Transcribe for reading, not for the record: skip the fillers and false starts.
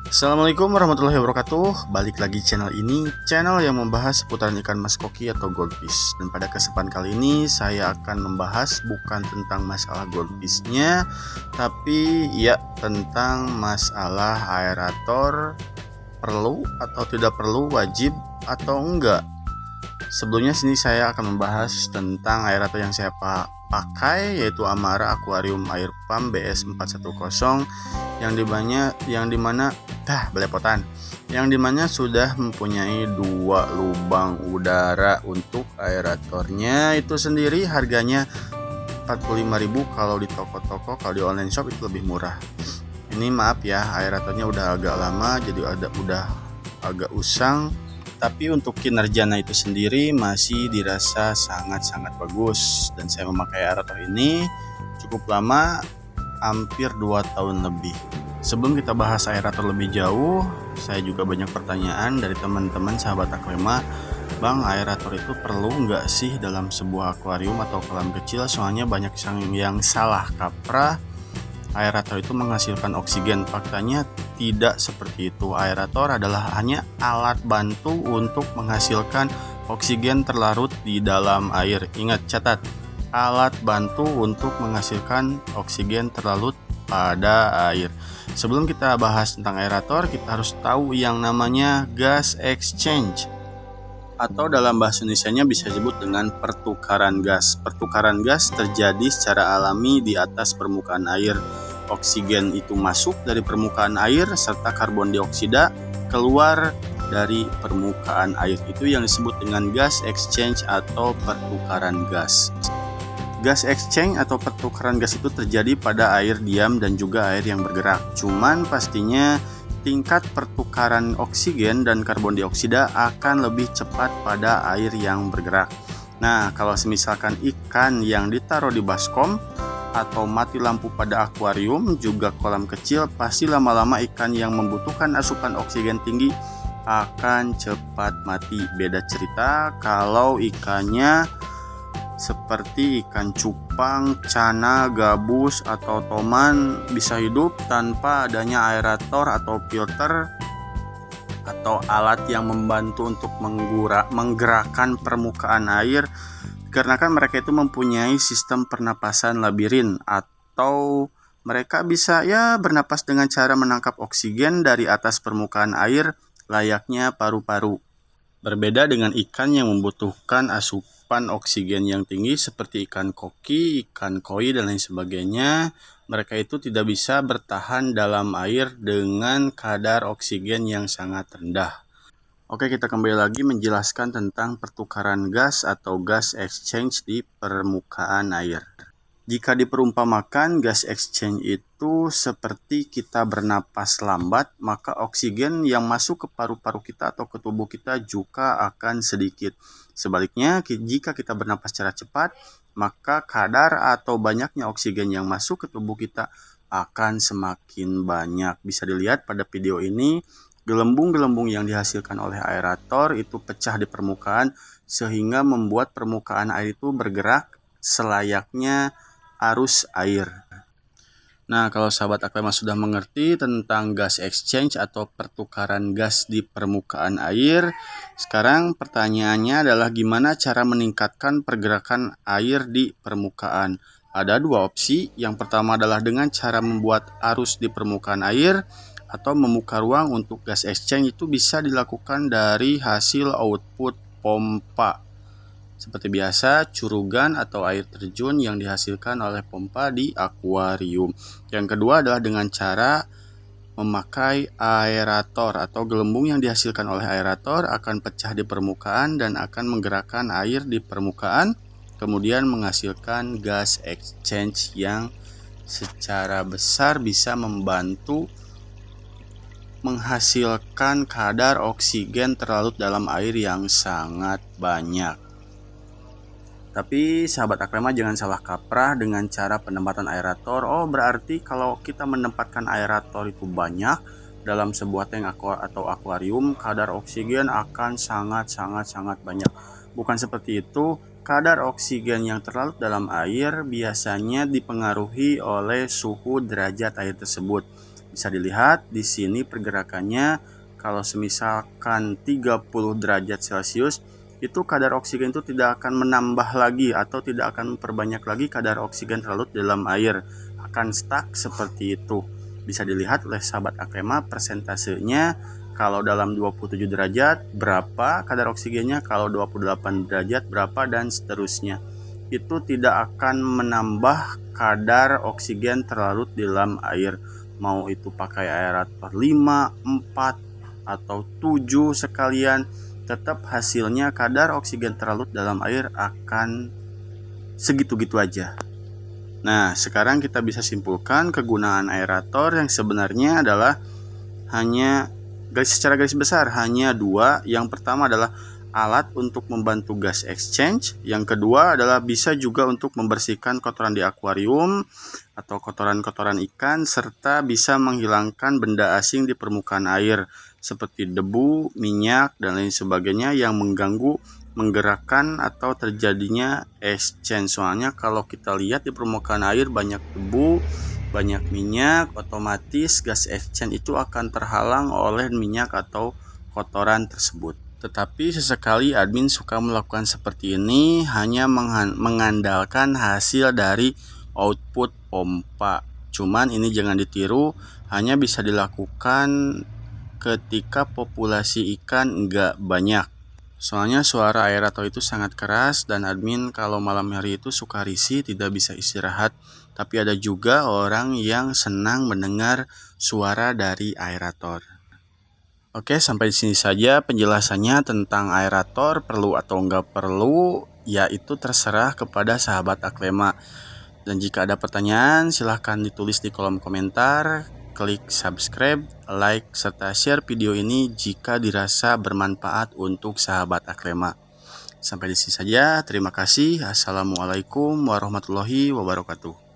Assalamualaikum warahmatullahi wabarakatuh. Balik lagi channel ini, channel yang membahas seputaran ikan mas koki atau goldfish. Dan pada kesempatan kali ini saya akan membahas bukan tentang masalah goldfishnya, tapi ya tentang masalah aerator perlu atau tidak perlu, wajib atau enggak. Sebelumnya sini saya akan membahas tentang aerator yang saya pakai, yaitu Amara Aquarium Air Pump BS410 yang dimana belepotan yang dimana sudah mempunyai dua lubang udara. Untuk aeratornya itu sendiri harganya 45.000 kalau di toko-toko, kalau di online shop itu lebih murah. Ini maaf ya, aeratornya udah agak lama jadi udah agak usang, tapi untuk kinerjanya itu sendiri masih dirasa sangat-sangat bagus. Dan saya memakai aerator ini cukup lama, hampir 2 tahun lebih. Sebelum kita bahas aerator lebih jauh, saya juga banyak pertanyaan dari teman-teman sahabat Aquema. Bang, aerator itu perlu nggak sih dalam sebuah akuarium atau kolam kecil? Soalnya banyak yang salah kaprah aerator itu menghasilkan oksigen. Faktanya tidak seperti itu. Aerator adalah hanya alat bantu untuk menghasilkan oksigen terlarut di dalam air. Ingat, catat, alat bantu untuk menghasilkan oksigen terlarut pada air. Sebelum kita bahas tentang aerator, kita harus tahu yang namanya gas exchange, atau dalam bahasa Indonesianya bisa disebut dengan pertukaran gas. Pertukaran gas terjadi secara alami di atas permukaan air. Oksigen itu masuk dari permukaan air serta karbon dioksida keluar dari permukaan air. Itu yang disebut dengan gas exchange atau pertukaran gas. Gas exchange atau pertukaran gas itu terjadi pada air diam dan juga air yang bergerak. Cuman pastinya tingkat pertukaran oksigen dan karbon dioksida akan lebih cepat pada air yang bergerak. Nah, kalau misalkan ikan yang ditaruh di baskom atau mati lampu pada akuarium juga kolam kecil, pasti lama-lama ikan yang membutuhkan asupan oksigen tinggi akan cepat mati. Beda cerita kalau ikannya seperti ikan cupang, cana, gabus, atau toman bisa hidup tanpa adanya aerator atau filter atau alat yang membantu untuk menggerakkan permukaan air, karena kan mereka itu mempunyai sistem pernapasan labirin, atau mereka bisa bernapas dengan cara menangkap oksigen dari atas permukaan air layaknya paru-paru. Berbeda dengan ikan yang membutuhkan asupan oksigen yang tinggi seperti ikan koki, ikan koi, dan lain sebagainya. Mereka itu tidak bisa bertahan dalam air dengan kadar oksigen yang sangat rendah. Oke, kita kembali lagi menjelaskan tentang pertukaran gas atau gas exchange di permukaan air. Jika diperumpamakan, gas exchange itu seperti kita bernapas lambat, maka oksigen yang masuk ke paru-paru kita atau ke tubuh kita juga akan sedikit. Sebaliknya, jika kita bernapas secara cepat, maka kadar atau banyaknya oksigen yang masuk ke tubuh kita akan semakin banyak. Bisa dilihat pada video ini, gelembung-gelembung yang dihasilkan oleh aerator itu pecah di permukaan sehingga membuat permukaan air itu bergerak selayaknya arus air. Nah, kalau sahabat Aquema sudah mengerti tentang gas exchange atau pertukaran gas di permukaan air, sekarang pertanyaannya adalah gimana cara meningkatkan pergerakan air di permukaan. Ada dua opsi. Yang pertama adalah dengan cara membuat arus di permukaan air atau membuka ruang untuk gas exchange. Itu bisa dilakukan dari hasil output pompa. Seperti biasa, curugan atau air terjun yang dihasilkan oleh pompa di akuarium. Yang kedua adalah dengan cara memakai aerator atau gelembung yang dihasilkan oleh aerator akan pecah di permukaan dan akan menggerakkan air di permukaan, kemudian menghasilkan gas exchange yang secara besar bisa membantu menghasilkan kadar oksigen terlarut dalam air yang sangat banyak. Tapi sahabat Aquema jangan salah kaprah dengan cara penempatan aerator. Oh, berarti kalau kita menempatkan aerator itu banyak dalam sebuah tank atau akuarium, kadar oksigen akan sangat banyak. Bukan seperti itu. Kadar oksigen yang terlarut dalam air biasanya dipengaruhi oleh suhu derajat air tersebut. Bisa dilihat di sini pergerakannya, kalau semisalkan 30 derajat Celcius, itu kadar oksigen itu tidak akan menambah lagi atau tidak akan memperbanyak lagi kadar oksigen terlarut dalam air, akan stuck seperti itu. Bisa dilihat oleh sahabat Aklema persentasenya, kalau dalam 27 derajat berapa kadar oksigennya, kalau 28 derajat berapa, dan seterusnya. Itu tidak akan menambah kadar oksigen terlarut di dalam air, mau itu pakai aerator 5, 4 atau 7 sekalian, tetap hasilnya kadar oksigen terlarut dalam air akan segitu-gitu aja. Nah, sekarang kita bisa simpulkan kegunaan aerator yang sebenarnya adalah hanya secara garis besar hanya dua. Yang pertama adalah alat untuk membantu gas exchange. Yang kedua adalah bisa juga untuk membersihkan kotoran di akuarium atau kotoran-kotoran ikan, serta bisa menghilangkan benda asing di permukaan air seperti debu, minyak, dan lain sebagainya yang mengganggu menggerakkan atau terjadinya exchange. Soalnya kalau kita lihat di permukaan air banyak debu, banyak minyak, otomatis gas exchange itu akan terhalang oleh minyak atau kotoran tersebut. Tetapi sesekali admin suka melakukan seperti ini, hanya mengandalkan hasil dari output pompa. Cuman ini jangan ditiru, hanya bisa dilakukan ketika populasi ikan nggak banyak. Soalnya suara aerator itu sangat keras dan admin kalau malam hari itu suka risih, tidak bisa istirahat. Tapi ada juga orang yang senang mendengar suara dari aerator. Oke, sampai di sini saja penjelasannya tentang aerator perlu atau enggak perlu, yaitu terserah kepada sahabat Aklema. Dan jika ada pertanyaan, silahkan ditulis di kolom komentar. Klik subscribe, like, serta share video ini jika dirasa bermanfaat untuk sahabat Aklema. Sampai di sini saja, terima kasih. Assalamualaikum warahmatullahi wabarakatuh.